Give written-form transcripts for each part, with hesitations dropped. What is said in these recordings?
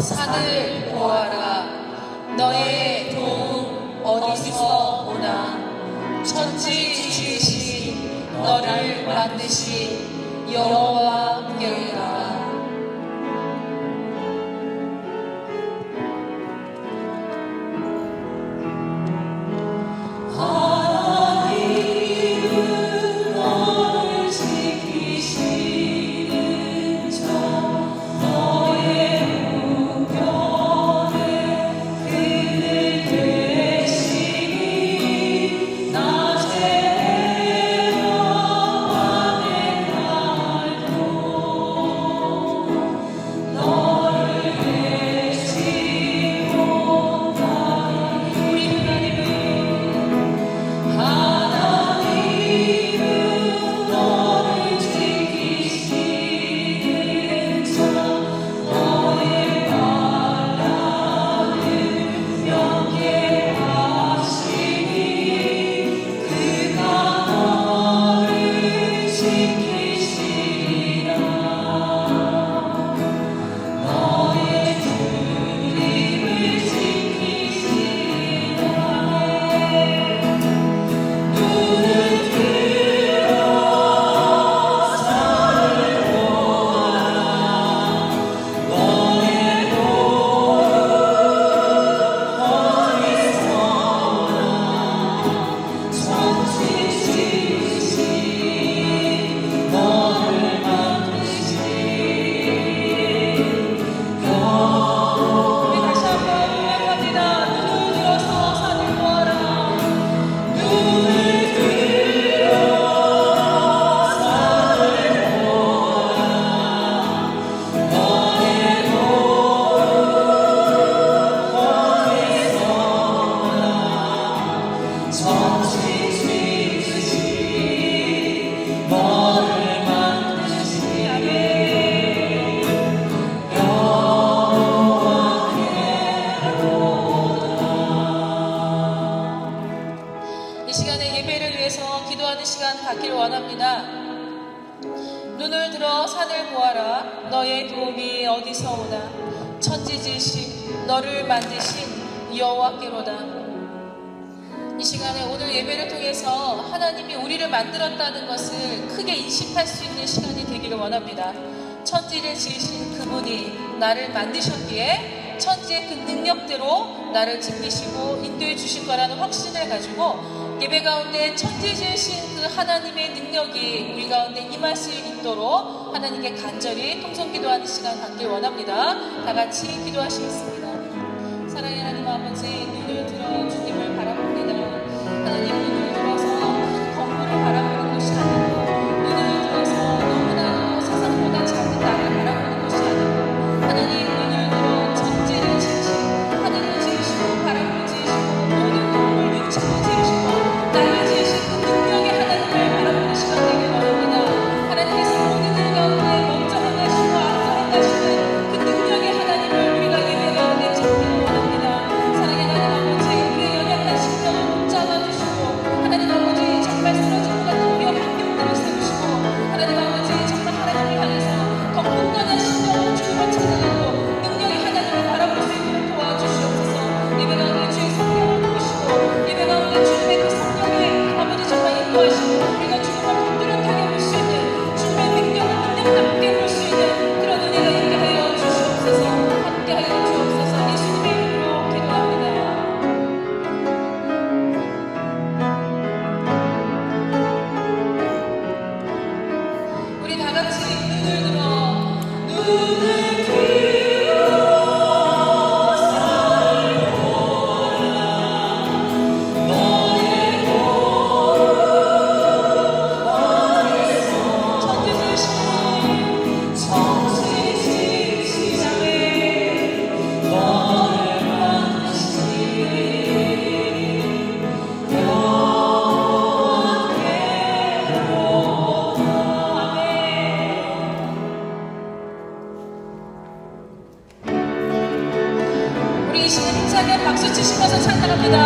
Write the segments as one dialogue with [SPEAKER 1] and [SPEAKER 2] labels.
[SPEAKER 1] 산을 보아라. 너의 도움 어디서 오나. 천지 지으신 너를 만드신 여호와께로다. 이 시간에 예배를 위해서 기도하는 시간 갖기를 원합니다. 눈을 들어 산을 보아라. 너의 도움이 어디서 오나. 천지 지으신 너를 만드신 여호와께로다. 이 시간에 오늘 예배를 통해서 하나님이 우리를 만들었다는 것을 크게 인식할 수 있는 시간이 되기를 원합니다. 천지를 지으신 그분이 나를 만드셨기에 천지의 그 능력대로 나를 지키시고 인도해 주실 거라는 확신을 가지고 예배 가운데 천지 지으신 그 하나님의 능력이 우리 가운데 임할 수 있도록 하나님께 간절히 통성 기도하는 시간 갖길 원합니다. 다 같이 기도하시겠습니다. 사랑의 하나님 아버지, 눈을 들어 주님을 바라봅니다. 하나님, 눈을 들어서 건물을 바라보는 것이 아니고, 눈을 들어서 너무나 세상보다 작은 나를 바라보는 것이 아니고, 하나님, 눈을 들어 천지를 지으시고 하늘을 지으시고 바람을 지으시고 모든 동물 육체를 지으시고 나를 지으신 그 능력의 하나님을 바라보는 시간 되길 원합니다. 하나님께서 모든 일 가운데 먼저 행하시고 앞서 행하시는 그 능력의 하나님을 우리가 예배 가운데 찾기를 원합니다. 사랑의 하나님 아버지, 우리의 연약한 심령을 붙잡아 주시고 하나님 아버지, 정말 쓰러질 것 같은 우리의 환경들을 세우시고 하나님 아버지, 정말 하나님을 향해서 더 굳건한 심령으로 주님을 찾아가고 능력의 하나님을 바라볼 수 있도록 도와주시옵소서. 예배 가운데 주의 성령을 부으시고 예배 가운데 주님의 그 성령의 아버지 정말 인도하시고 우리가 주님을 뚜렷하게 볼 수 있는 주님의 능력을 능력답게 볼 수 있는 그런 은혜가 있게 하여 주시옵소서. 함께 하여 주옵소서. 예수님의 이름으로 기도합니다. 우리 다 같이 눈을 들어 눈을 들어 우리 이 시간 힘차게 박수 치시면서 찬양합니다.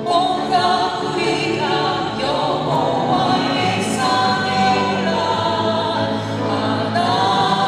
[SPEAKER 1] 오라 우리가 여호와의 산에 올라 하나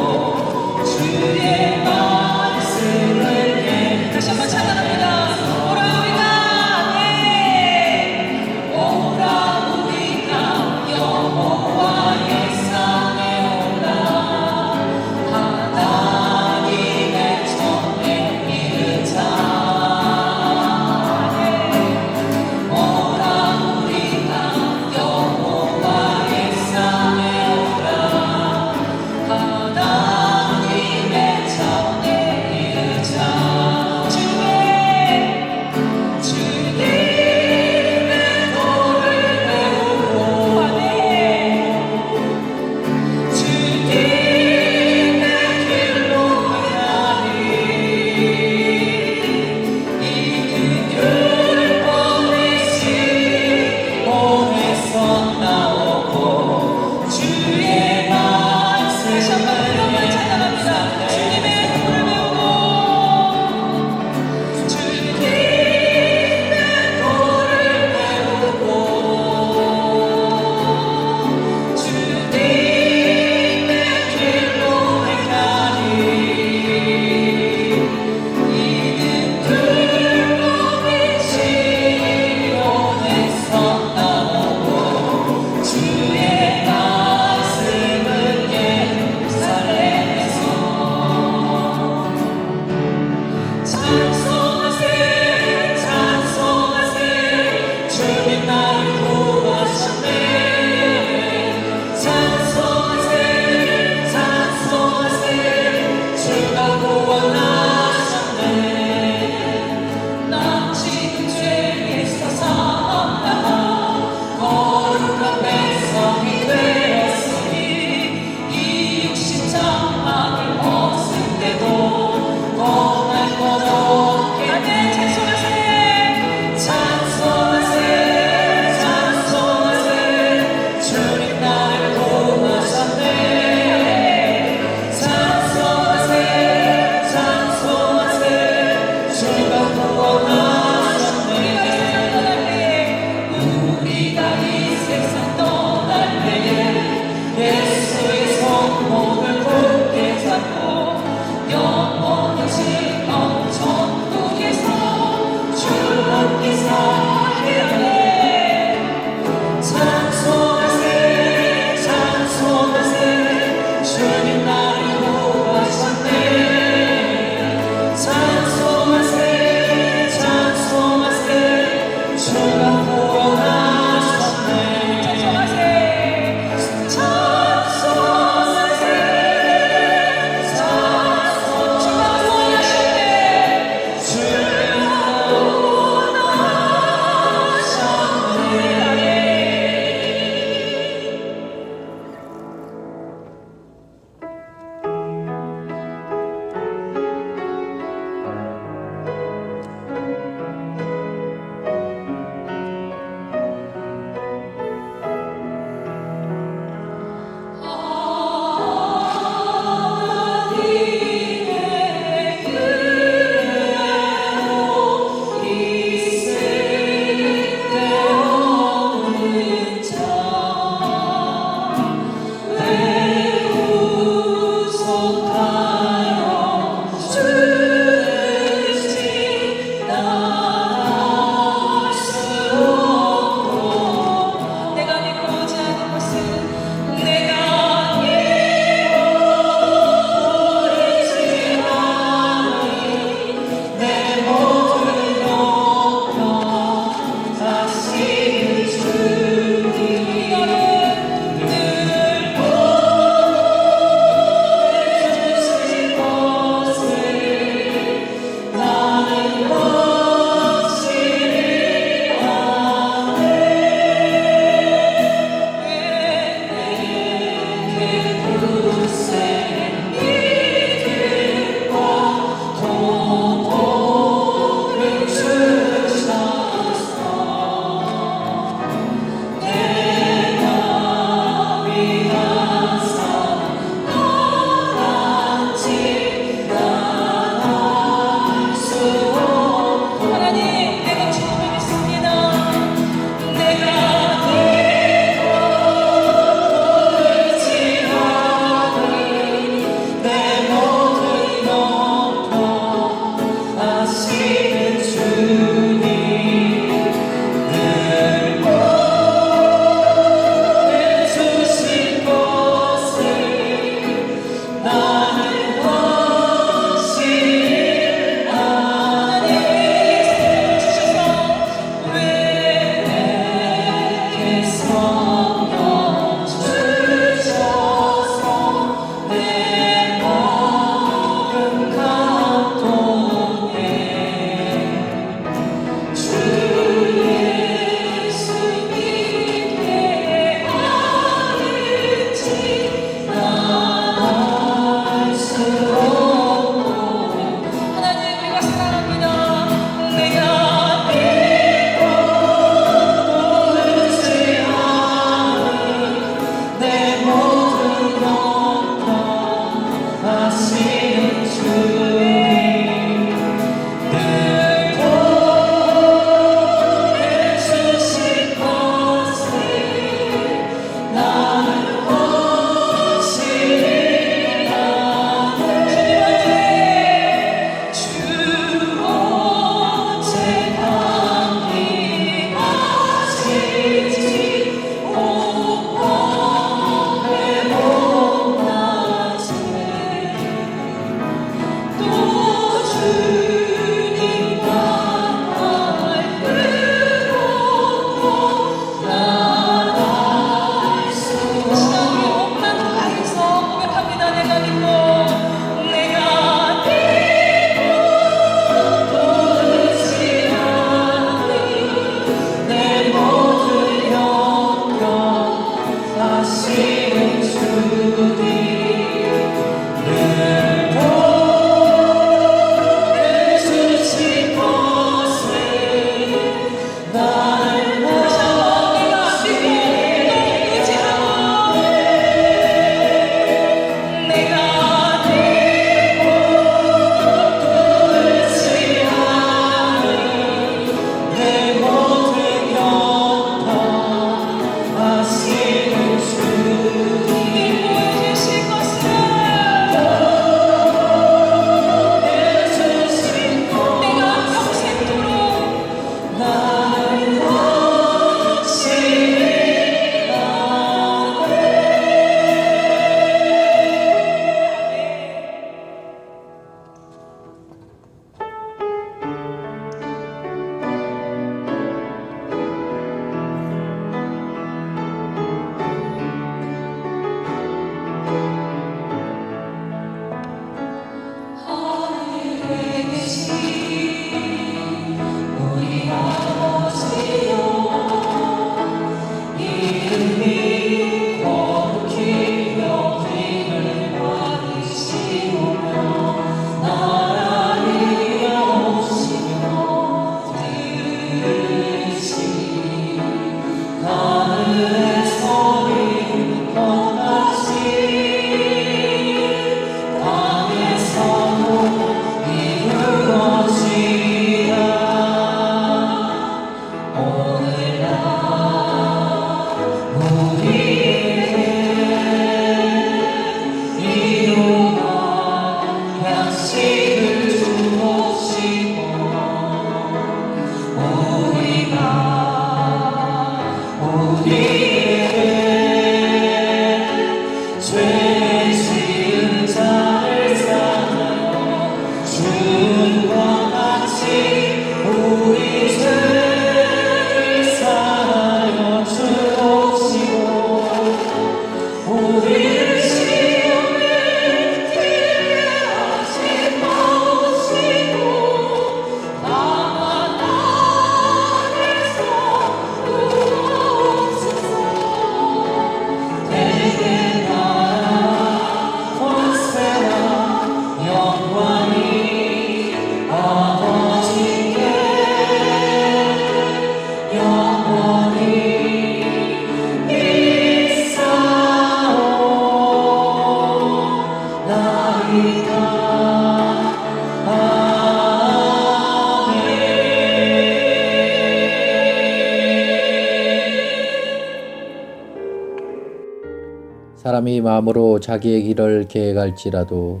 [SPEAKER 2] 사람이 마음으로 자기의 길을 계획할지라도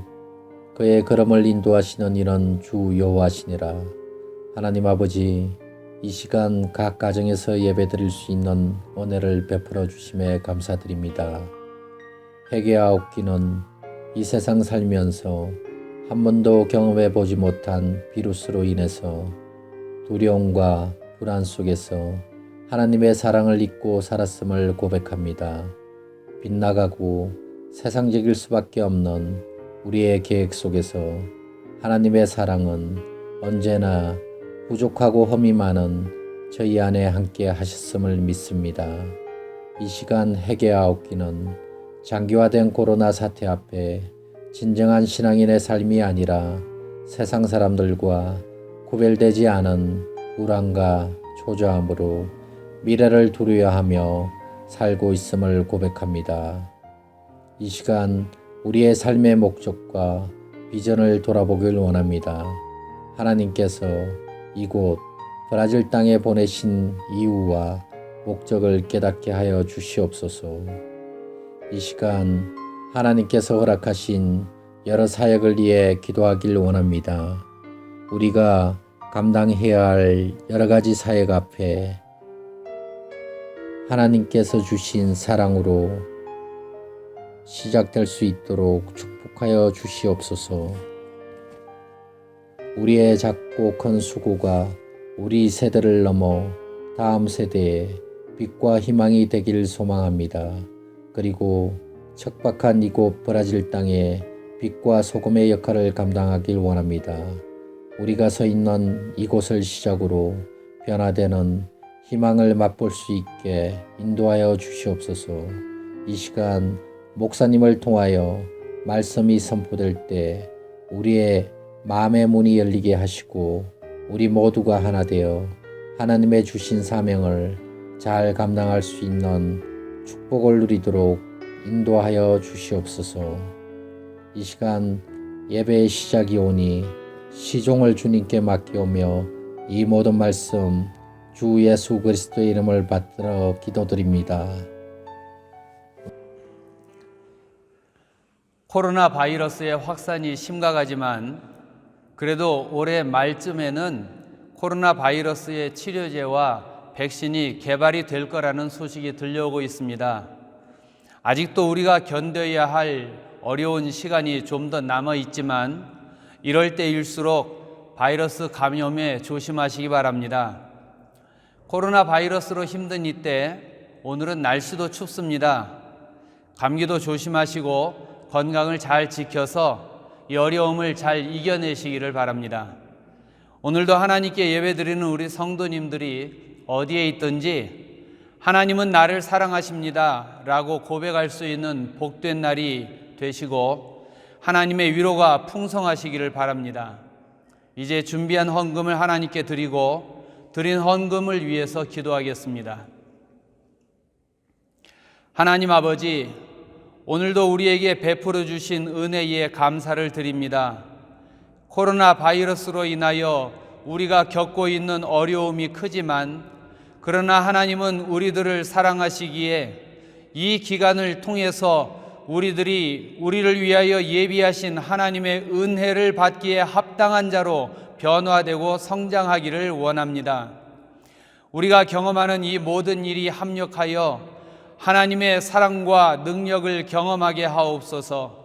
[SPEAKER 2] 그의 걸음을 인도하시는 이는 주 여호와시니라. 하나님 아버지, 이 시간 각 가정에서 예배드릴 수 있는 은혜를 베풀어 주심에 감사드립니다. 회개하옵기는 이 세상 살면서 한 번도 경험해 보지 못한 비루스로 인해서 두려움과 불안 속에서 하나님의 사랑을 잊고 살았음을 고백합니다. 빗나가고 세상적일 수밖에 없는 우리의 계획 속에서 하나님의 사랑은 언제나 부족하고 험이 많은 저희 안에 함께 하셨음을 믿습니다. 이 시간 회개하옵기는 장기화된 코로나 사태 앞에 진정한 신앙인의 삶이 아니라 세상 사람들과 구별되지 않은 불안과 초조함으로 미래를 두려워하며 살고 있음을 고백합니다. 이 시간 우리의 삶의 목적과 비전을 돌아보길 원합니다. 하나님께서 이곳 브라질 땅에 보내신 이유와 목적을 깨닫게 하여 주시옵소서. 이 시간 하나님께서 허락하신 여러 사역을 위해 기도하길 원합니다. 우리가 감당해야 할 여러 가지 사역 앞에 하나님께서 주신 사랑으로 시작될 수 있도록 축복하여 주시옵소서. 우리의 작고 큰 수고가 우리 세대를 넘어 다음 세대에 빛과 희망이 되길 소망합니다. 그리고 척박한 이곳 브라질 땅에 빛과 소금의 역할을 감당하길 원합니다. 우리가 서 있는 이곳을 시작으로 변화되는 희망을 맛볼 수 있게 인도하여 주시옵소서. 이 시간 목사님을 통하여 말씀이 선포될 때 우리의 마음의 문이 열리게 하시고 우리 모두가 하나 되어 하나님의 주신 사명을 잘 감당할 수 있는 축복을 누리도록 인도하여 주시옵소서. 이 시간 예배의 시작이 오니 시종을 주님께 맡기오며 이 모든 말씀 주 예수 그리스도의 이름을 받들어 기도드립니다.
[SPEAKER 3] 코로나 바이러스의 확산이 심각하지만 그래도 올해 말쯤에는 코로나 바이러스의 치료제와 백신이 개발이 될 거라는 소식이 들려오고 있습니다. 아직도 우리가 견뎌야 할 어려운 시간이 좀 더 남아 있지만 이럴 때일수록 바이러스 감염에 조심하시기 바랍니다. 코로나 바이러스로 힘든 이때 오늘은 날씨도 춥습니다. 감기도 조심하시고 건강을 잘 지켜서 이 어려움을 잘 이겨내시기를 바랍니다. 오늘도 하나님께 예배드리는 우리 성도님들이 어디에 있든지 하나님은 나를 사랑하십니다 라고 고백할 수 있는 복된 날이 되시고 하나님의 위로가 풍성하시기를 바랍니다. 이제 준비한 헌금을 하나님께 드리고 드린 헌금을 위해서 기도하겠습니다. 하나님 아버지, 오늘도 우리에게 베풀어 주신 은혜에 감사를 드립니다. 코로나 바이러스로 인하여 우리가 겪고 있는 어려움이 크지만 그러나 하나님은 우리들을 사랑하시기에 이 기간을 통해서 우리를 위하여 예비하신 하나님의 은혜를 받기에 합당한 자로 변화되고 성장하기를 원합니다. 우리가 경험하는 이 모든 일이 합력하여 하나님의 사랑과 능력을 경험하게 하옵소서.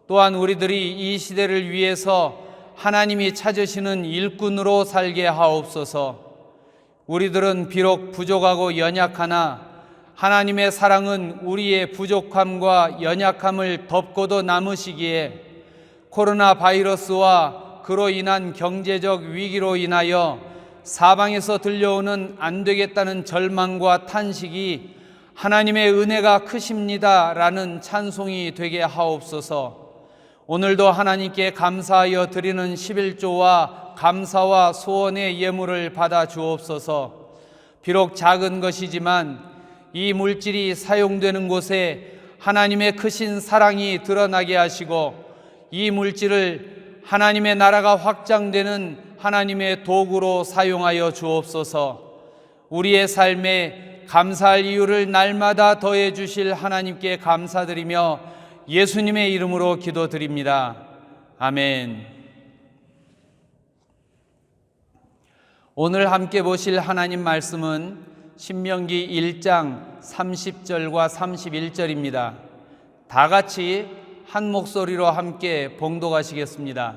[SPEAKER 3] 또한 우리들이 이 시대를 위해서 하나님이 찾으시는 일꾼으로 살게 하옵소서. 우리들은 비록 부족하고 연약하나 하나님의 사랑은 우리의 부족함과 연약함을 덮고도 남으시기에 코로나 바이러스와 그로 인한 경제적 위기로 인하여 사방에서 들려오는 안 되겠다는 절망과 탄식이 하나님의 은혜가 크십니다 라는 찬송이 되게 하옵소서. 오늘도 하나님께 감사하여 드리는 11조와 감사와 소원의 예물을 받아 주옵소서. 비록 작은 것이지만 이 물질이 사용되는 곳에 하나님의 크신 사랑이 드러나게 하시고 이 물질을 하나님의 나라가 확장되는 하나님의 도구로 사용하여 주옵소서. 우리의 삶에 감사할 이유를 날마다 더해 주실 하나님께 감사드리며 예수님의 이름으로 기도드립니다. 아멘. 오늘 함께 보실 하나님 말씀은 신명기 1장 30절과 31절입니다. 다 같이 한 목소리로 함께 봉독하시겠습니다.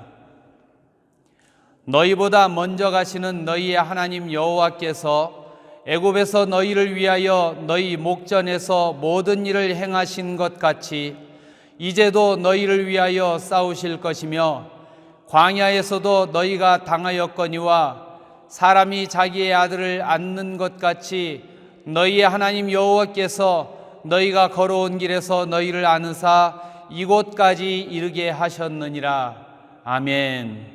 [SPEAKER 3] 너희보다 먼저 가시는 너희의 하나님 여호와께서 애굽에서 너희를 위하여 너희 목전에서 모든 일을 행하신 것 같이 이제도 너희를 위하여 싸우실 것이며 광야에서도 너희가 당하였거니와 사람이 자기의 아들을 안는 것 같이 너희의 하나님 여호와께서 너희가 걸어온 길에서 너희를 안으사 이곳까지 이르게 하셨느니라. 아멘.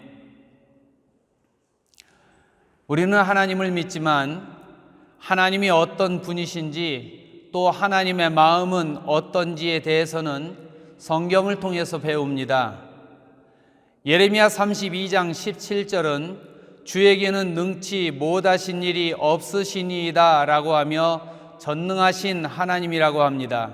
[SPEAKER 3] 우리는 하나님을 믿지만 하나님이 어떤 분이신지 또 하나님의 마음은 어떤지에 대해서는 성경을 통해서 배웁니다. 예레미야 32장 17절은 주에게는 능치 못하신 일이 없으시니이다 라고 하며 전능하신 하나님이라고 합니다.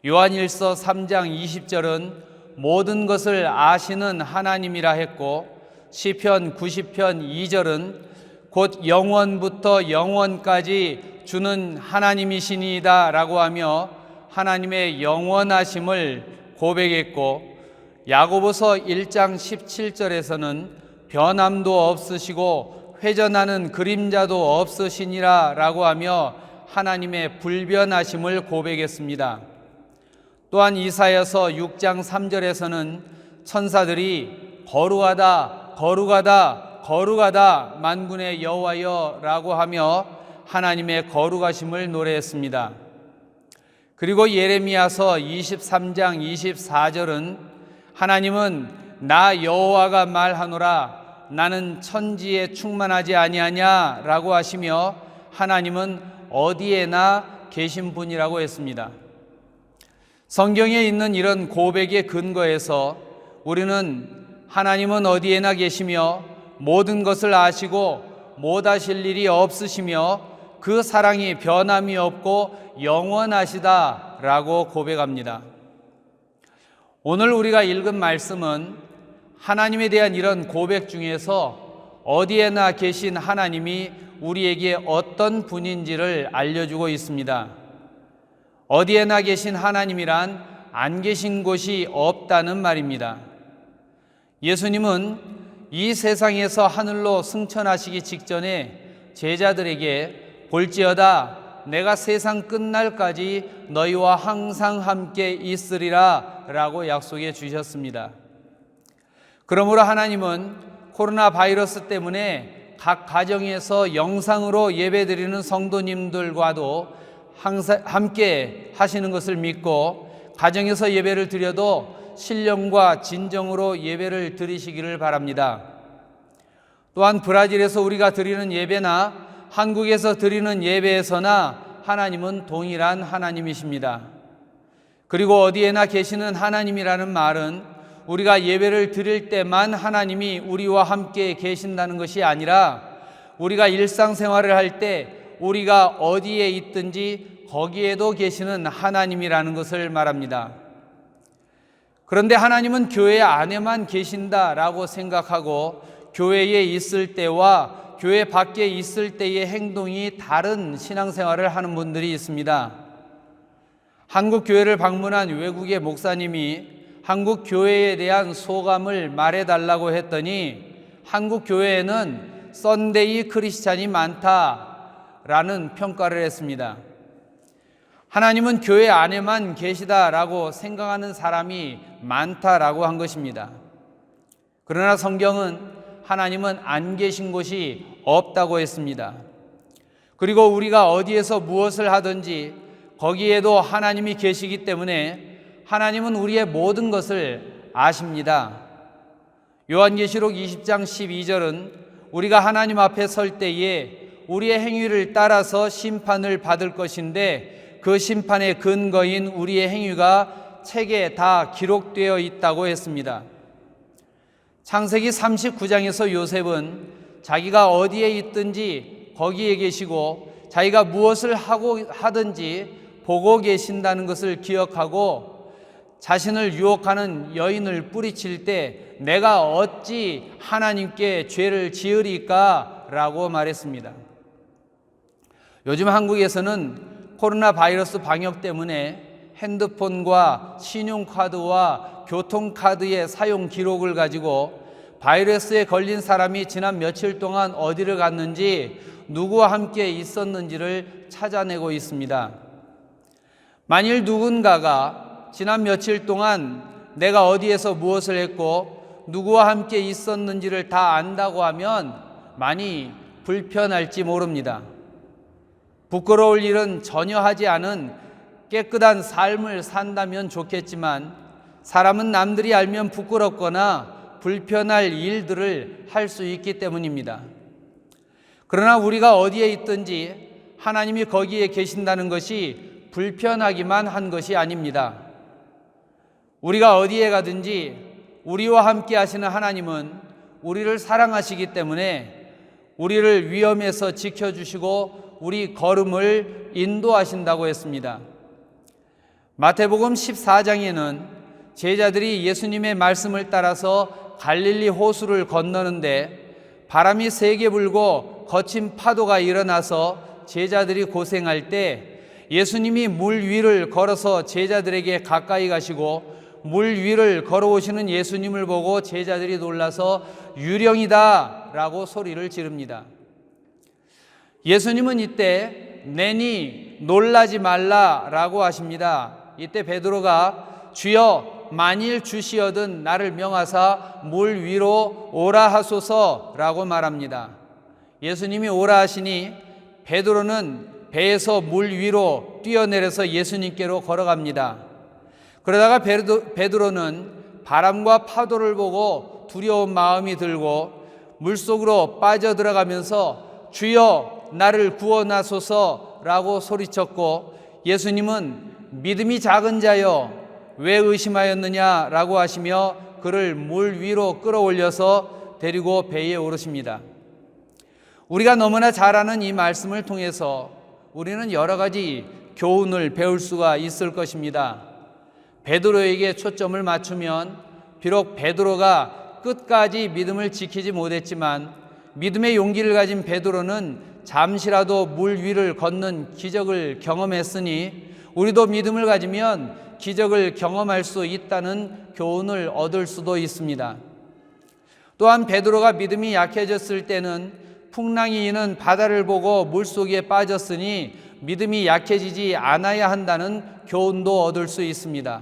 [SPEAKER 3] 요한일서 3장 20절은 모든 것을 아시는 하나님이라 했고 시편 90편 2절은 곧 영원부터 영원까지 주는 하나님이시니이다 라고 하며 하나님의 영원하심을 고백했고 야고보서 1장 17절에서는 변함도 없으시고 회전하는 그림자도 없으시니라 라고 하며 하나님의 불변하심을 고백했습니다. 또한 이사야서 6장 3절에서는 천사들이 거룩하다 거룩하다 거룩하다 만군의 여호와여 라고 하며 하나님의 거룩하심을 노래했습니다. 그리고 예레미야서 23장 24절은 하나님은 나 여호와가 말하노라 나는 천지에 충만하지 아니하냐 라고 하시며 하나님은 어디에나 계신 분이라고 했습니다. 성경에 있는 이런 고백의 근거에서 우리는 하나님은 어디에나 계시며 모든 것을 아시고 못하실 일이 없으시며 그 사랑이 변함이 없고 영원하시다 라고 고백합니다. 오늘 우리가 읽은 말씀은 하나님에 대한 이런 고백 중에서 어디에나 계신 하나님이 우리에게 어떤 분인지를 알려주고 있습니다. 어디에나 계신 하나님이란 안 계신 곳이 없다는 말입니다. 예수님은 이 세상에서 하늘로 승천하시기 직전에 제자들에게 볼지어다 내가 세상 끝날까지 너희와 항상 함께 있으리라 라고 약속해 주셨습니다. 그러므로 하나님은 코로나 바이러스 때문에 각 가정에서 영상으로 예배드리는 성도님들과도 항상 함께 하시는 것을 믿고 가정에서 예배를 드려도 신령과 진정으로 예배를 드리시기를 바랍니다. 또한 브라질에서 우리가 드리는 예배나 한국에서 드리는 예배에서나 하나님은 동일한 하나님이십니다. 그리고 어디에나 계시는 하나님이라는 말은 우리가 예배를 드릴 때만 하나님이 우리와 함께 계신다는 것이 아니라 우리가 일상생활을 할 때 우리가 어디에 있든지 거기에도 계시는 하나님이라는 것을 말합니다. 그런데 하나님은 교회 안에만 계신다라고 생각하고 교회에 있을 때와 교회 밖에 있을 때의 행동이 다른 신앙생활을 하는 분들이 있습니다. 한국 교회를 방문한 외국의 목사님이 한국 교회에 대한 소감을 말해달라고 했더니 한국 교회에는 썬데이 크리스찬이 많다라는 평가를 했습니다. 하나님은 교회 안에만 계시다라고 생각하는 사람이 많다라고 한 것입니다. 그러나 성경은 하나님은 안 계신 곳이 없다고 했습니다. 그리고 우리가 어디에서 무엇을 하든지 거기에도 하나님이 계시기 때문에 하나님은 우리의 모든 것을 아십니다. 요한계시록 20장 12절은 우리가 하나님 앞에 설 때에 우리의 행위를 따라서 심판을 받을 것인데 그 심판의 근거인 우리의 행위가 책에 다 기록되어 있다고 했습니다. 창세기 39장에서 요셉은 자기가 어디에 있든지 거기에 계시고 자기가 무엇을 하든지 보고 계신다는 것을 기억하고 자신을 유혹하는 여인을 뿌리칠 때 내가 어찌 하나님께 죄를 지으리까 라고 말했습니다. 요즘 한국에서는 코로나 바이러스 방역 때문에 핸드폰과 신용카드와 교통카드의 사용 기록을 가지고 바이러스에 걸린 사람이 지난 며칠 동안 어디를 갔는지 누구와 함께 있었는지를 찾아내고 있습니다. 만일 누군가가 지난 며칠 동안 내가 어디에서 무엇을 했고 누구와 함께 있었는지를 다 안다고 하면 많이 불편할지 모릅니다. 부끄러울 일은 전혀 하지 않은 깨끗한 삶을 산다면 좋겠지만 사람은 남들이 알면 부끄럽거나 불편할 일들을 할 수 있기 때문입니다. 그러나 우리가 어디에 있든지 하나님이 거기에 계신다는 것이 불편하기만 한 것이 아닙니다. 우리가 어디에 가든지 우리와 함께 하시는 하나님은 우리를 사랑하시기 때문에 우리를 위험에서 지켜주시고 우리 걸음을 인도하신다고 했습니다. 마태복음 14장에는 제자들이 예수님의 말씀을 따라서 갈릴리 호수를 건너는데 바람이 세게 불고 거친 파도가 일어나서 제자들이 고생할 때 예수님이 물 위를 걸어서 제자들에게 가까이 가시고 물 위를 걸어오시는 예수님을 보고 제자들이 놀라서 유령이다 라고 소리를 지릅니다. 예수님은 이때 내니 놀라지 말라 라고 하십니다. 이때 베드로가 주여 만일 주시어든 나를 명하사 물 위로 오라 하소서 라고 말합니다. 예수님이 오라 하시니 베드로는 배에서 물 위로 뛰어내려서 예수님께로 걸어갑니다. 그러다가 베드로는 바람과 파도를 보고 두려운 마음이 들고 물속으로 빠져들어가면서 주여 나를 구원하소서라고 소리쳤고 예수님은 믿음이 작은 자여 왜 의심하였느냐라고 하시며 그를 물 위로 끌어올려서 데리고 배에 오르십니다. 우리가 너무나 잘 아는 이 말씀을 통해서 우리는 여러 가지 교훈을 배울 수가 있을 것입니다. 베드로에게 초점을 맞추면 비록 베드로가 끝까지 믿음을 지키지 못했지만 믿음의 용기를 가진 베드로는 잠시라도 물 위를 걷는 기적을 경험했으니 우리도 믿음을 가지면 기적을 경험할 수 있다는 교훈을 얻을 수도 있습니다. 또한 베드로가 믿음이 약해졌을 때는 풍랑이 이는 바다를 보고 물속에 빠졌으니 믿음이 약해지지 않아야 한다는 교훈도 얻을 수 있습니다.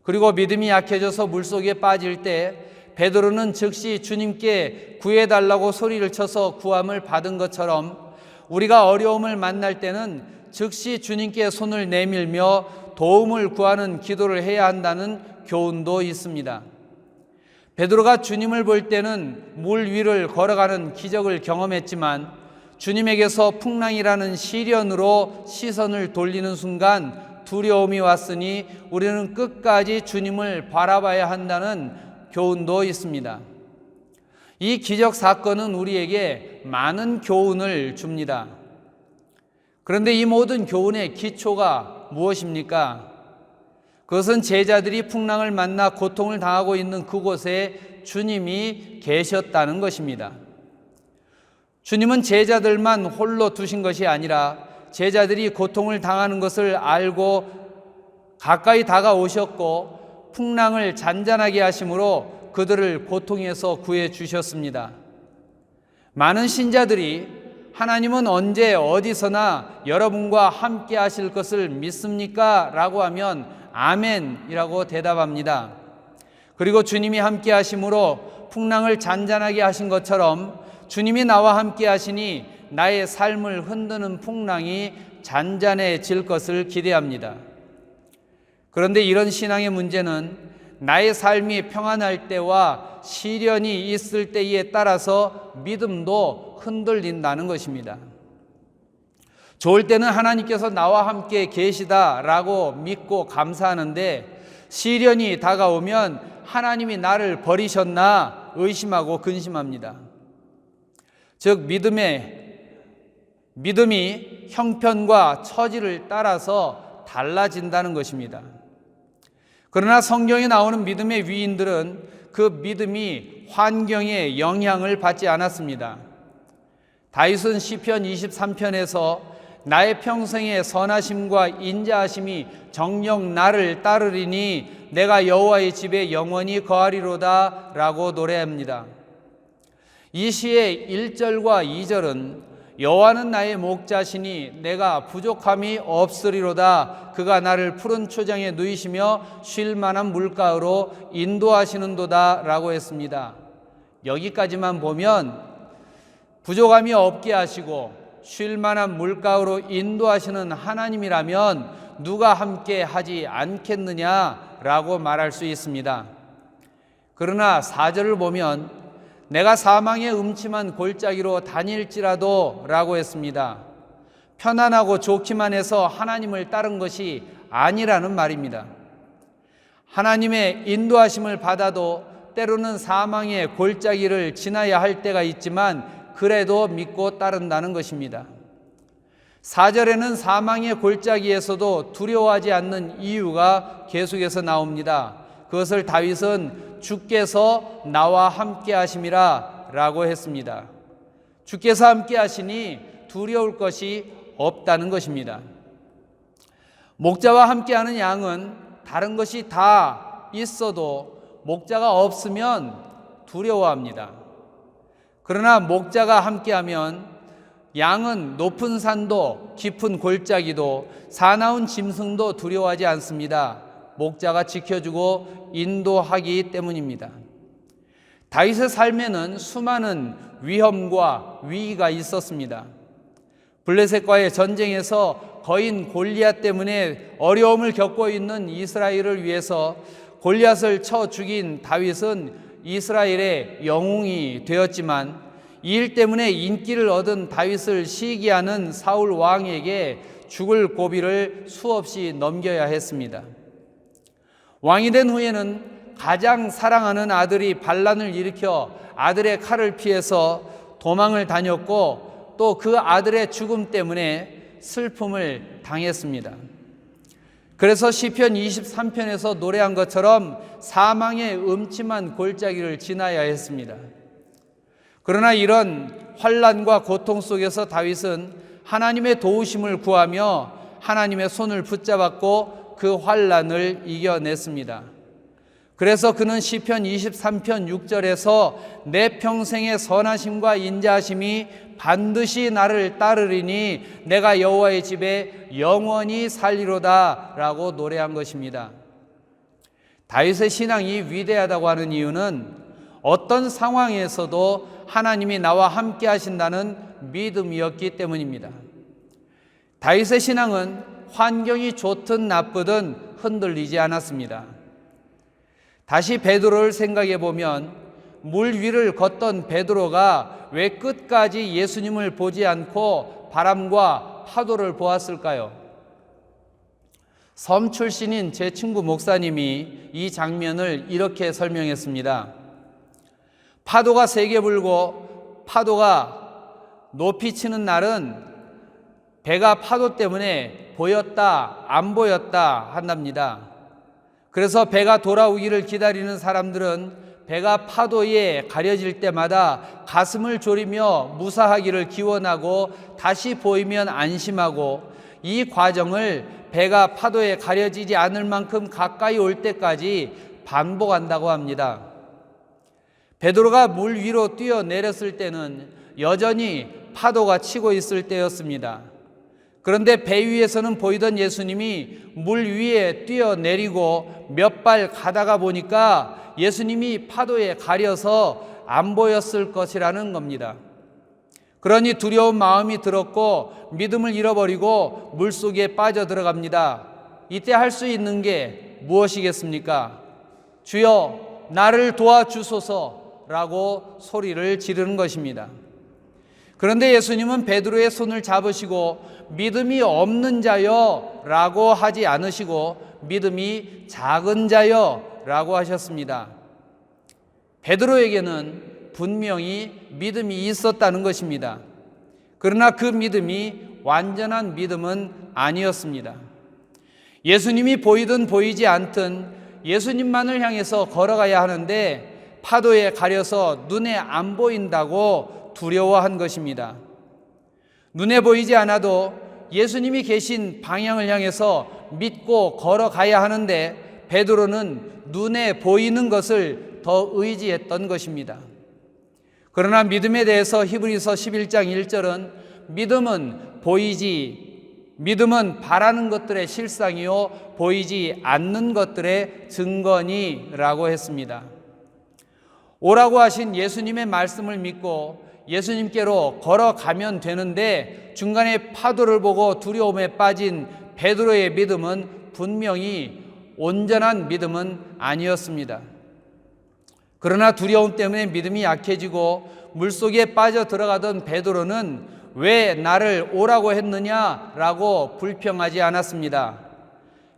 [SPEAKER 3] 그리고 믿음이 약해져서 물속에 빠질 때 베드로는 즉시 주님께 구해달라고 소리를 쳐서 구함을 받은 것처럼 우리가 어려움을 만날 때는 즉시 주님께 손을 내밀며 도움을 구하는 기도를 해야 한다는 교훈도 있습니다. 베드로가 주님을 볼 때는 물 위를 걸어가는 기적을 경험했지만 주님에게서 풍랑이라는 시련으로 시선을 돌리는 순간 두려움이 왔으니 우리는 끝까지 주님을 바라봐야 한다는 교훈도 있습니다. 이 기적 사건은 우리에게 많은 교훈을 줍니다. 그런데 이 모든 교훈의 기초가 무엇입니까? 그것은 제자들이 풍랑을 만나 고통을 당하고 있는 그곳에 주님이 계셨다는 것입니다. 주님은 제자들만 홀로 두신 것이 아니라 제자들이 고통을 당하는 것을 알고 가까이 다가오셨고 풍랑을 잔잔하게 하심으로 그들을 고통에서 구해 주셨습니다. 많은 신자들이 하나님은 언제 어디서나 여러분과 함께 하실 것을 믿습니까? 라고 하면 아멘이라고 대답합니다. 그리고 주님이 함께 하심으로 풍랑을 잔잔하게 하신 것처럼 주님이 나와 함께 하시니 나의 삶을 흔드는 풍랑이 잔잔해질 것을 기대합니다. 그런데 이런 신앙의 문제는 나의 삶이 평안할 때와 시련이 있을 때에 따라서 믿음도 흔들린다는 것입니다. 좋을 때는 하나님께서 나와 함께 계시다라고 믿고 감사하는데 시련이 다가오면 하나님이 나를 버리셨나 의심하고 근심합니다. 즉 믿음의 믿음이 형편과 처지를 따라서 달라진다는 것입니다. 그러나 성경에 나오는 믿음의 위인들은 그 믿음이 환경에 영향을 받지 않았습니다. 다윗은 시편 23편에서 나의 평생의 선하심과 인자하심이 정녕 나를 따르리니 내가 여호와의 집에 영원히 거하리로다 라고 노래합니다. 이 시의 1절과 2절은 여호와는 나의 목자시니 내가 부족함이 없으리로다. 그가 나를 푸른 초장에 누이시며 쉴 만한 물가로 인도하시는도다 라고 했습니다. 여기까지만 보면 부족함이 없게 하시고 쉴 만한 물가로 인도하시는 하나님이라면 누가 함께 하지 않겠느냐라고 말할 수 있습니다. 그러나 4절을 보면 내가 사망의 음침한 골짜기로 다닐지라도 라고 했습니다. 편안하고 좋기만 해서 하나님을 따른 것이 아니라는 말입니다. 하나님의 인도하심을 받아도 때로는 사망의 골짜기를 지나야 할 때가 있지만 그래도 믿고 따른다는 것입니다. 4절에는 사망의 골짜기에서도 두려워하지 않는 이유가 계속해서 나옵니다. 그것을 다윗은 주께서 나와 함께 하심이라 라고 했습니다. 주께서 함께 하시니 두려울 것이 없다는 것입니다. 목자와 함께하는 양은 다른 것이 다 있어도 목자가 없으면 두려워합니다. 그러나 목자가 함께하면 양은 높은 산도 깊은 골짜기도 사나운 짐승도 두려워하지 않습니다. 목자가 지켜주고 인도하기 때문입니다. 다윗의 삶에는 수많은 위험과 위기가 있었습니다. 블레셋과의 전쟁에서 거인 골리앗 때문에 어려움을 겪고 있는 이스라엘을 위해서 골리앗을 쳐 죽인 다윗은 이스라엘의 영웅이 되었지만 이 일 때문에 인기를 얻은 다윗을 시기하는 사울 왕에게 죽을 고비를 수없이 넘겨야 했습니다. 왕이 된 후에는 가장 사랑하는 아들이 반란을 일으켜 아들의 칼을 피해서 도망을 다녔고 또 그 아들의 죽음 때문에 슬픔을 당했습니다. 그래서 시편 23편에서 노래한 것처럼 사망의 음침한 골짜기를 지나야 했습니다. 그러나 이런 환난과 고통 속에서 다윗은 하나님의 도우심을 구하며 하나님의 손을 붙잡았고 그 환난을 이겨냈습니다. 그래서 그는 시편 23편 6절에서 내 평생의 선하심과 인자하심이 반드시 나를 따르리니 내가 여호와의 집에 영원히 살리로다 라고 노래한 것입니다. 다윗의 신앙이 위대하다고 하는 이유는 어떤 상황에서도 하나님이 나와 함께 하신다는 믿음이었기 때문입니다. 다윗의 신앙은 환경이 좋든 나쁘든 흔들리지 않았습니다. 다시 베드로를 생각해 보면 물 위를 걷던 베드로가 왜 끝까지 예수님을 보지 않고 바람과 파도를 보았을까요? 섬 출신인 제 친구 목사님이 이 장면을 이렇게 설명했습니다. 파도가 세게 불고 파도가 높이 치는 날은 배가 파도 때문에 보였다 안 보였다 한답니다. 그래서 배가 돌아오기를 기다리는 사람들은 배가 파도에 가려질 때마다 가슴을 졸이며 무사하기를 기원하고 다시 보이면 안심하고 이 과정을 배가 파도에 가려지지 않을 만큼 가까이 올 때까지 반복한다고 합니다. 베드로가 물 위로 뛰어내렸을 때는 여전히 파도가 치고 있을 때였습니다. 그런데 배 위에서는 보이던 예수님이 물 위에 뛰어내리고 몇 발 가다가 보니까 예수님이 파도에 가려서 안 보였을 것이라는 겁니다. 그러니 두려운 마음이 들었고 믿음을 잃어버리고 물속에 빠져 들어갑니다. 이때 할 수 있는 게 무엇이겠습니까? 주여 나를 도와주소서 라고 소리를 지르는 것입니다. 그런데 예수님은 베드로의 손을 잡으시고 믿음이 없는 자여 라고 하지 않으시고 믿음이 작은 자여 라고 하셨습니다. 베드로에게는 분명히 믿음이 있었다는 것입니다. 그러나 그 믿음이 완전한 믿음은 아니었습니다. 예수님이 보이든 보이지 않든 예수님만을 향해서 걸어가야 하는데 파도에 가려서 눈에 안 보인다고 두려워한 것입니다. 눈에 보이지 않아도 예수님이 계신 방향을 향해서 믿고 걸어가야 하는데 베드로는 눈에 보이는 것을 더 의지했던 것입니다. 그러나 믿음에 대해서 히브리서 11장 1절은 믿음은 바라는 것들의 실상이요 보이지 않는 것들의 증거니라고 했습니다. 오라고 하신 예수님의 말씀을 믿고 예수님께로 걸어가면 되는데 중간에 파도를 보고 두려움에 빠진 베드로의 믿음은 분명히 온전한 믿음은 아니었습니다. 그러나 두려움 때문에 믿음이 약해지고 물속에 빠져 들어가던 베드로는 왜 나를 오라고 했느냐라고 불평하지 않았습니다.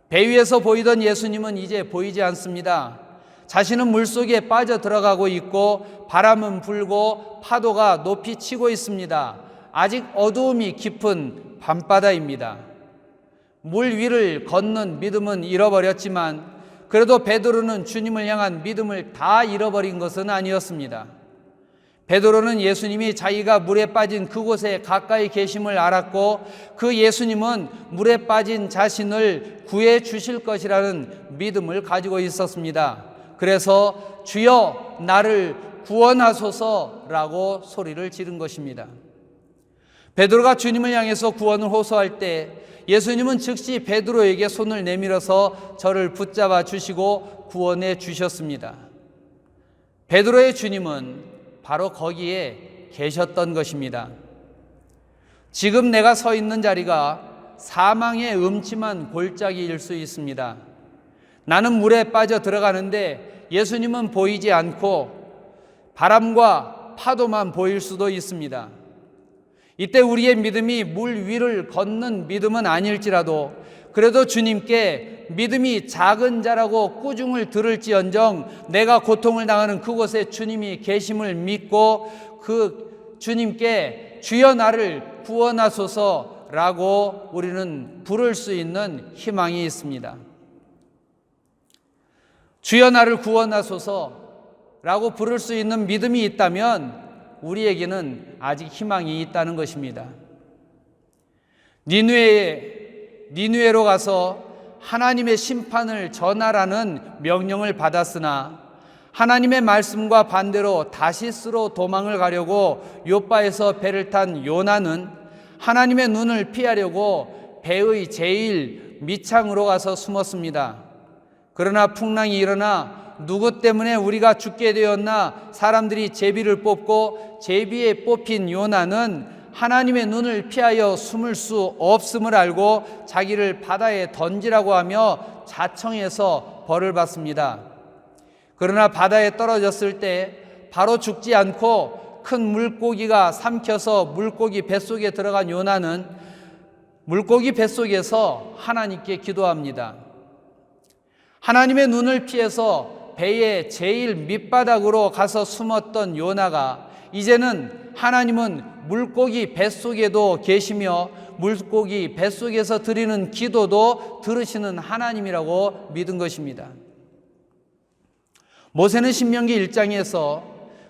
[SPEAKER 3] 배 위에서 보이던 예수님은 이제 보이지 않습니다. 자신은 물속에 빠져 들어가고 있고 바람은 불고 파도가 높이 치고 있습니다. 아직 어두움이 깊은 밤바다입니다. 물 위를 걷는 믿음은 잃어버렸지만 그래도 베드로는 주님을 향한 믿음을 다 잃어버린 것은 아니었습니다. 베드로는 예수님이 자기가 물에 빠진 그곳에 가까이 계심을 알았고 그 예수님은 물에 빠진 자신을 구해 주실 것이라는 믿음을 가지고 있었습니다. 그래서 주여 나를 구원하소서라고 소리를 지른 것입니다. 베드로가 주님을 향해서 구원을 호소할 때 예수님은 즉시 베드로에게 손을 내밀어서 저를 붙잡아 주시고 구원해 주셨습니다. 베드로의 주님은 바로 거기에 계셨던 것입니다. 지금 내가 서 있는 자리가 사망의 음침한 골짜기일 수 있습니다. 나는 물에 빠져 들어가는데 예수님은 보이지 않고 바람과 파도만 보일 수도 있습니다. 이때 우리의 믿음이 물 위를 걷는 믿음은 아닐지라도 그래도 주님께 믿음이 작은 자라고 꾸중을 들을지언정 내가 고통을 당하는 그곳에 주님이 계심을 믿고 그 주님께 주여 나를 구원하소서라고 우리는 부를 수 있는 희망이 있습니다. 주여 나를 구원하소서라고 부를 수 있는 믿음이 있다면 우리에게는 아직 희망이 있다는 것입니다. 니느웨로 가서 하나님의 심판을 전하라는 명령을 받았으나 하나님의 말씀과 반대로 다시스로 도망을 가려고 요바에서 배를 탄 요나는 하나님의 눈을 피하려고 배의 제일 밑창으로 가서 숨었습니다. 그러나 풍랑이 일어나 누구 때문에 우리가 죽게 되었나 사람들이 제비를 뽑고 제비에 뽑힌 요나는 하나님의 눈을 피하여 숨을 수 없음을 알고 자기를 바다에 던지라고 하며 자청해서 벌을 받습니다. 그러나 바다에 떨어졌을 때 바로 죽지 않고 큰 물고기가 삼켜서 물고기 뱃속에 들어간 요나는 물고기 뱃속에서 하나님께 기도합니다. 하나님의 눈을 피해서 배의 제일 밑바닥으로 가서 숨었던 요나가 이제는 하나님은 물고기 뱃속에도 계시며 물고기 뱃속에서 드리는 기도도 들으시는 하나님이라고 믿은 것입니다. 모세는 신명기 1장에서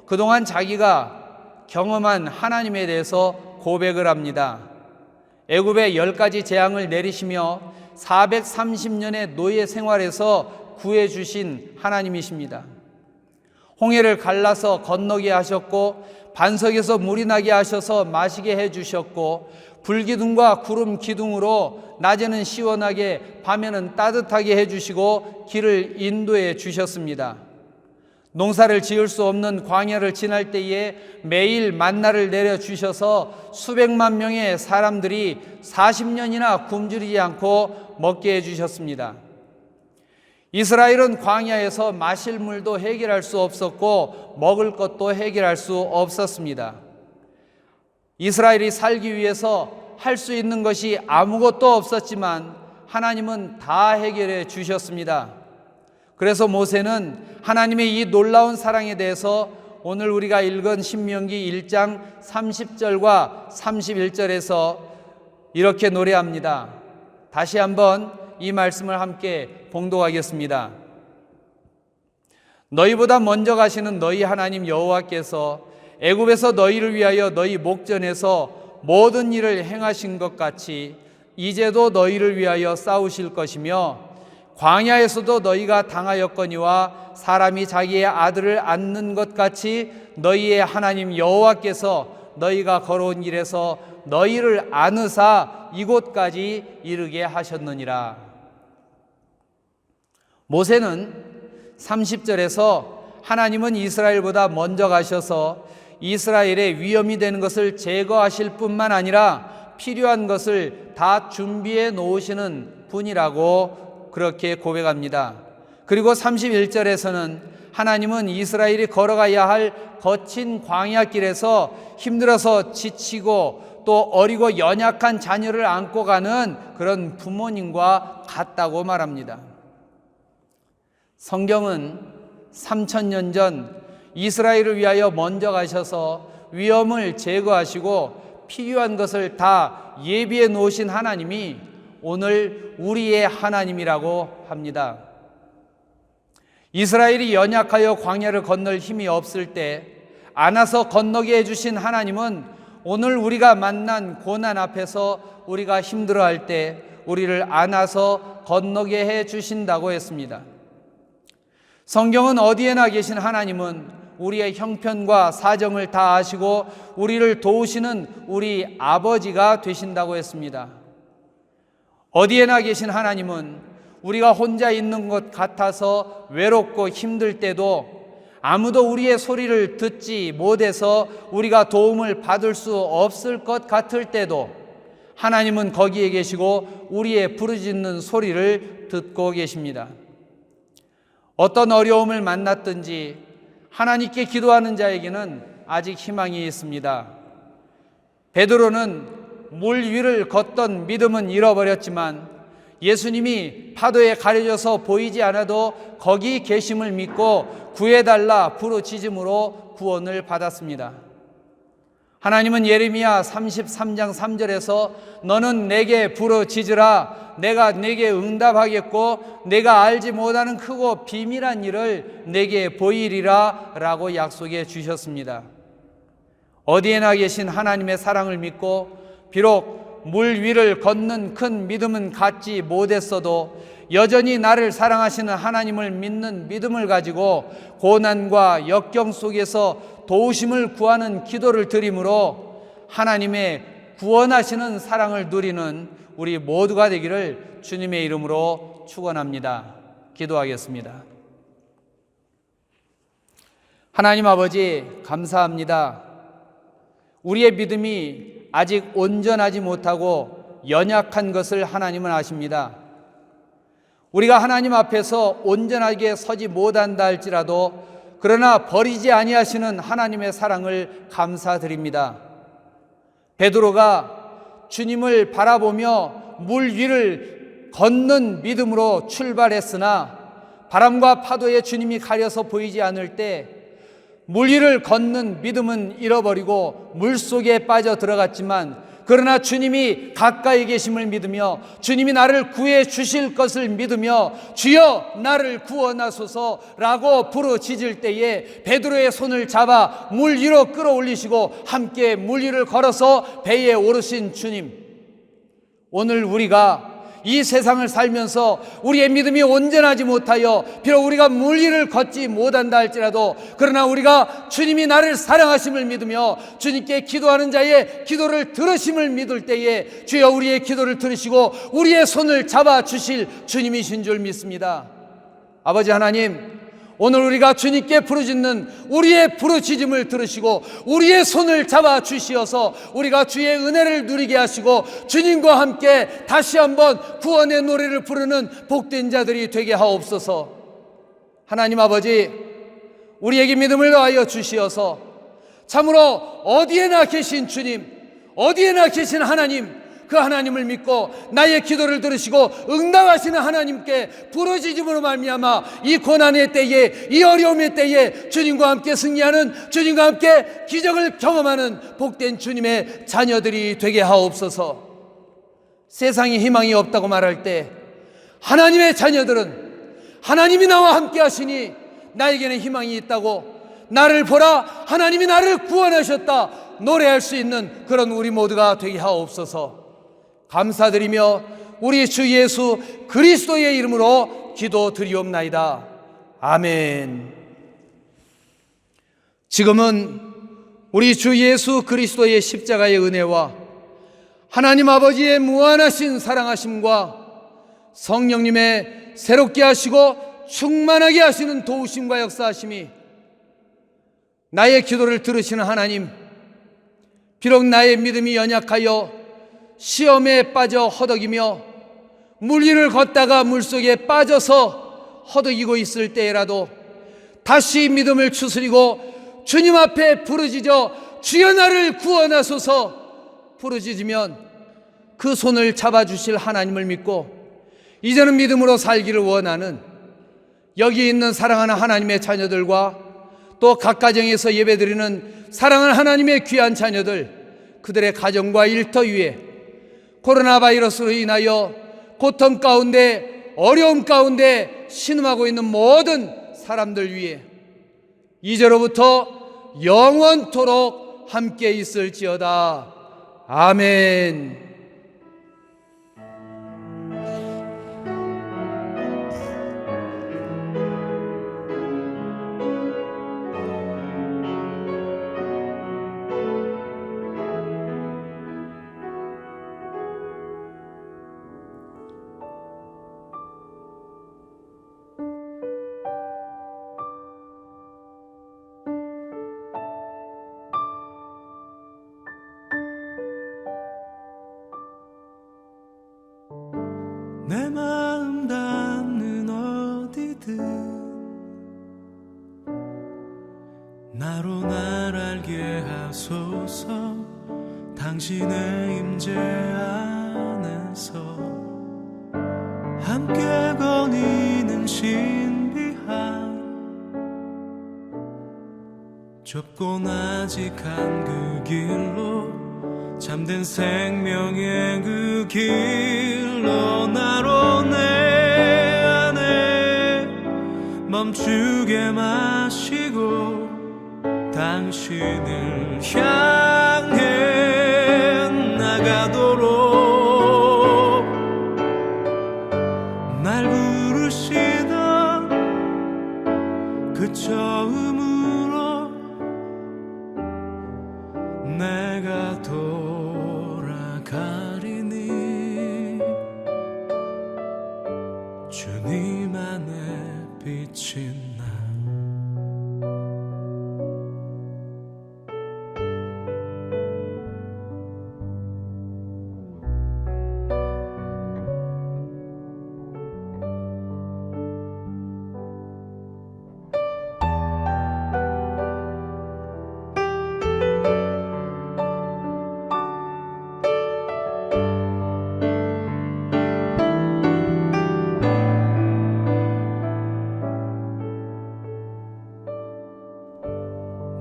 [SPEAKER 3] 그동안 자기가 경험한 하나님에 대해서 고백을 합니다. 애굽에 10가지 재앙을 내리시며 430년의 노예 생활에서 구해주신 하나님이십니다. 홍해를 갈라서 건너게 하셨고 반석에서 물이 나게 하셔서 마시게 해주셨고 불기둥과 구름 기둥으로 낮에는 시원하게 밤에는 따뜻하게 해주시고 길을 인도해 주셨습니다. 농사를 지을 수 없는 광야를 지날 때에 매일 만나를 내려주셔서 수백만 명의 사람들이 40년이나 굶주리지 않고 먹게 해주셨습니다. 이스라엘은 광야에서 마실 물도 해결할 수 없었고 먹을 것도 해결할 수 없었습니다. 이스라엘이 살기 위해서 할 수 있는 것이 아무것도 없었지만 하나님은 다 해결해 주셨습니다. 그래서 모세는 하나님의 이 놀라운 사랑에 대해서 오늘 우리가 읽은 신명기 1장 30절과 31절에서 이렇게 노래합니다. 다시 한번 이 말씀을 함께 봉독하겠습니다. 너희보다 먼저 가시는 너희 하나님 여호와께서 애굽에서 너희를 위하여 너희 목전에서 모든 일을 행하신 것 같이 이제도 너희를 위하여 싸우실 것이며 광야에서도 너희가 당하였거니와 사람이 자기의 아들을 안는 것 같이 너희의 하나님 여호와께서 너희가 걸어온 길에서 너희를 안으사 이곳까지 이르게 하셨느니라. 모세는 30절에서 하나님은 이스라엘보다 먼저 가셔서 이스라엘의 위험이 되는 것을 제거하실 뿐만 아니라 필요한 것을 다 준비해 놓으시는 분이라고 그렇게 고백합니다. 그리고 31절에서는 하나님은 이스라엘이 걸어가야 할 거친 광야길에서 힘들어서 지치고 또 어리고 연약한 자녀를 안고 가는 그런 부모님과 같다고 말합니다. 성경은 3000년 전 이스라엘을 위하여 먼저 가셔서 위험을 제거하시고 필요한 것을 다 예비해 놓으신 하나님이 오늘 우리의 하나님이라고 합니다. 이스라엘이 연약하여 광야를 건널 힘이 없을 때 안아서 건너게 해주신 하나님은 오늘 우리가 만난 고난 앞에서 우리가 힘들어할 때 우리를 안아서 건너게 해주신다고 했습니다. 성경은 어디에나 계신 하나님은 우리의 형편과 사정을 다 아시고 우리를 도우시는 우리 아버지가 되신다고 했습니다. 어디에나 계신 하나님은 우리가 혼자 있는 것 같아서 외롭고 힘들 때도 아무도 우리의 소리를 듣지 못해서 우리가 도움을 받을 수 없을 것 같을 때도 하나님은 거기에 계시고 우리의 부르짖는 소리를 듣고 계십니다. 어떤 어려움을 만났든지 하나님께 기도하는 자에게는 아직 희망이 있습니다. 베드로는 물 위를 걷던 믿음은 잃어버렸지만 예수님이 파도에 가려져서 보이지 않아도 거기 계심을 믿고 구해달라 부르짖음으로 구원을 받았습니다. 하나님은 예레미야 33장 3절에서 너는 내게 부르짖으라 내가 내게 응답하겠고 내가 알지 못하는 크고 비밀한 일을 내게 보이리라 라고 약속해 주셨습니다. 어디에나 계신 하나님의 사랑을 믿고 비록 물 위를 걷는 큰 믿음은 갖지 못했어도 여전히 나를 사랑하시는 하나님을 믿는 믿음을 가지고 고난과 역경 속에서 도우심을 구하는 기도를 드림으로 하나님의 구원하시는 사랑을 누리는 우리 모두가 되기를 주님의 이름으로 축원합니다. 기도하겠습니다. 하나님 아버지 감사합니다. 우리의 믿음이 아직 온전하지 못하고 연약한 것을 하나님은 아십니다. 우리가 하나님 앞에서 온전하게 서지 못한다 할지라도 그러나 버리지 아니하시는 하나님의 사랑을 감사드립니다. 베드로가 주님을 바라보며 물 위를 걷는 믿음으로 출발했으나 바람과 파도에 주님이 가려서 보이지 않을 때 물 위를 걷는 믿음은 잃어버리고 물속에 빠져 들어갔지만 그러나 주님이 가까이 계심을 믿으며 주님이 나를 구해 주실 것을 믿으며 주여 나를 구원하소서라고 부르짖을 때에 베드로의 손을 잡아 물 위로 끌어올리시고 함께 물 위를 걸어서 배에 오르신 주님, 오늘 우리가 이 세상을 살면서 우리의 믿음이 온전하지 못하여 비록 우리가 물 위를 걷지 못한다 할지라도 그러나 우리가 주님이 나를 사랑하심을 믿으며 주님께 기도하는 자의 기도를 들으심을 믿을 때에 주여 우리의 기도를 들으시고 우리의 손을 잡아주실 주님이신 줄 믿습니다. 아버지 하나님, 오늘 우리가 주님께 부르짖는 우리의 부르짖음을 들으시고 우리의 손을 잡아 주시어서 우리가 주의 은혜를 누리게 하시고 주님과 함께 다시 한번 구원의 노래를 부르는 복된 자들이 되게 하옵소서. 하나님 아버지, 우리에게 믿음을 더하여 주시어서 참으로 어디에나 계신 주님, 어디에나 계신 하나님, 그 하나님을 믿고 나의 기도를 들으시고 응답하시는 하나님께 부르짖음으로 말미암아 이 고난의 때에, 이 어려움의 때에 주님과 함께 승리하는, 주님과 함께 기적을 경험하는 복된 주님의 자녀들이 되게 하옵소서. 세상에 희망이 없다고 말할 때 하나님의 자녀들은 하나님이 나와 함께 하시니 나에게는 희망이 있다고, 나를 보라 하나님이 나를 구원하셨다 노래할 수 있는 그런 우리 모두가 되게 하옵소서. 감사드리며 우리 주 예수 그리스도의 이름으로 기도드리옵나이다. 아멘. 지금은 우리 주 예수 그리스도의 십자가의 은혜와 하나님 아버지의 무한하신 사랑하심과 성령님의 새롭게 하시고 충만하게 하시는 도우심과 역사하심이 나의 기도를 들으시는 하나님, 비록 나의 믿음이 연약하여 시험에 빠져 허덕이며 물위를 걷다가 물속에 빠져서 허덕이고 있을 때라도 다시 믿음을 추스리고 주님 앞에 부르짖어 주여 나를 구원하소서 부르짖으면 그 손을 잡아주실 하나님을 믿고 이제는 믿음으로 살기를 원하는 여기 있는 사랑하는 하나님의 자녀들과 또 각 가정에서 예배드리는 사랑하는 하나님의 귀한 자녀들, 그들의 가정과 일터 위에 코로나 바이러스로 인하여 고통 가운데, 어려움 가운데 신음하고 있는 모든 사람들 위에 이제로부터 영원토록 함께 있을지어다. 아멘.
[SPEAKER 4] 내 마음 닿는 어디든 나로 날 알게 하소서. 당신의 임재 안에서 함께 거니는 신비한 좁고 나직한 그 길로 잠든 생명의 그 길로 나로 내 안에 멈추게 마시고 당신을 향해 나가도록 날 부르시던 그 처음으로 내가 돌아가리니 주님 안에 비친 나.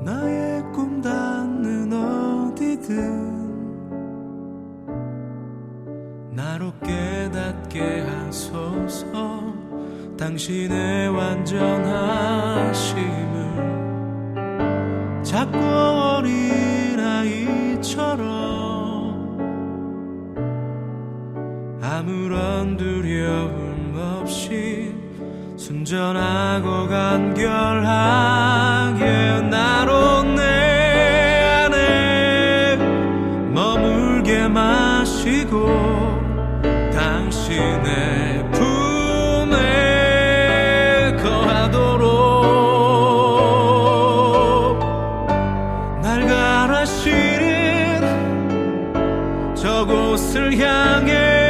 [SPEAKER 4] 나의 꿈 닿는 어디든 나로 깨닫게 하소서. 당신의 완전하심을 작고 어린아이처럼 아무런 두려움 없이 순전하고 간결하게 나로 내 안에 머물게 마시고 당신의 품에 거하도록 날 가라시는 저곳을 향해